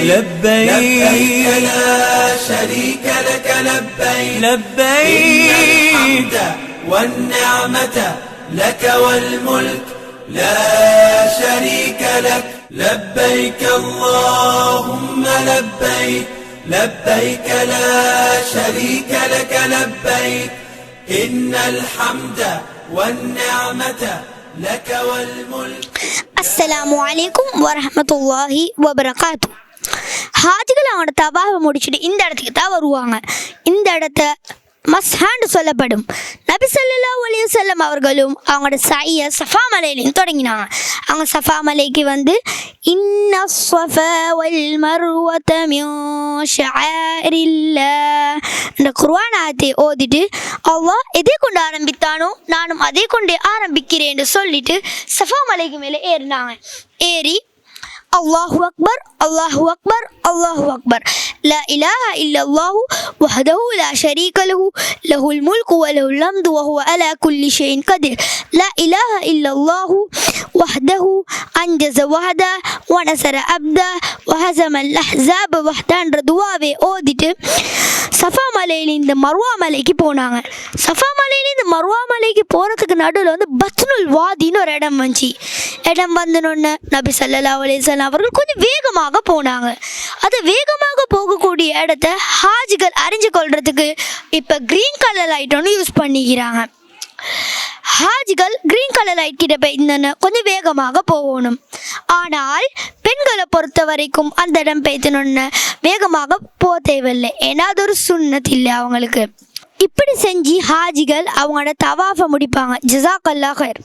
لبيك لا شريك لك لبيك لبيك والنعمة لك والملك لا شريك لك لبيك اللهم لبيك لبيك لا شريك لك لبيك إن الحمد والنعمة لك والملك. السلام عليكم ورحمة الله وبركاته. ஹாஜிகள் அவனோட தவாவை முடிச்சுட்டு இந்த இடத்துக்கு தான் வருவாங்க. இந்த இடத்த மஸ்ஹான்னு சொல்லப்படும். நபி ஸல்லல்லாஹு அலைஹி வஸல்லம் அவர்களும் அவங்களோட சையை சஃபா மலையிலையும் தொடங்கினாங்க. அவங்க சஃபா மலைக்கு வந்து இன்ன ஸஃபா வல் மர்வத மின் ஷஅரில்லாஹ் இந்த குர்ஆன் ஆயத்தை ஓதிட்டு அல்லாஹ் எதை கொண்டு ஆரம்பித்தானோ நானும் அதை கொண்டே ஆரம்பிக்கிறேன்னு சொல்லிட்டு சஃபா மலைக்கு மேலே ஏறினாங்க. ஏறி அல்லாஹு அக்பர் அல்லாஹு அக்பர் அல்லாஹு அக்பர் லா இலாஹா இல்லல்லாஹு வஹ்தஹு லா ஷரீக லஹு லஹுல் முல்கு வ லஹுல் ஹம்து வ ஹுவ அலா குல்லி ஷைஇன் கதீர் லா இலாஹா இல்லல்லாஹு வஹ்தஹு அன்ஜஸ வஹதா வ நஸர அப்தா வ ஹஸமல் அஹ்ஸாப வஹ்தான்ற துஆவை ஓதிட்டு சஃபா மலையில இந்த மர்வா மலைக்கு போனாங்க. சஃபா மலையில இந்த மர்வா மலைக்கு போகிறதுக்கு நடுவில் வந்து பத்னுல் வாதின்னு ஒரு இடம் வந்துச்சு. இடம் வந்தனொன்னு நபி ஸல்லல்லாஹு அலைஹி வஸல்லம் அவர்கள் கொஞ்சம் வேகமாக போனாங்க. அது வேகமாக போகக்கூடிய இடத்த ஹாஜிகள் அறிஞ்சு கொள்றதுக்கு இப்போ க்ரீன் கலர் லைட் ஒன்று யூஸ் பண்ணிக்கிறாங்க. ஹாஜிகள் க்ரீன் கலர் லைட் கிட்ட போய் இந்த கொஞ்சம் வேகமாக போகணும். ஆனால் பெண்களை பொறுத்த வரைக்கும் அந்த இடம் பெய்தணுன்னு வேகமாக போக தேவையில்லை. ஏன்னா அது ஒரு சுன்னத் இல்லை அவங்களுக்கு. இப்படி செஞ்சு ஹாஜிகள் அவங்களோட தவாஃபை முடிப்பாங்க. ஜஸாக்கல்லாஹ் ஹைர்.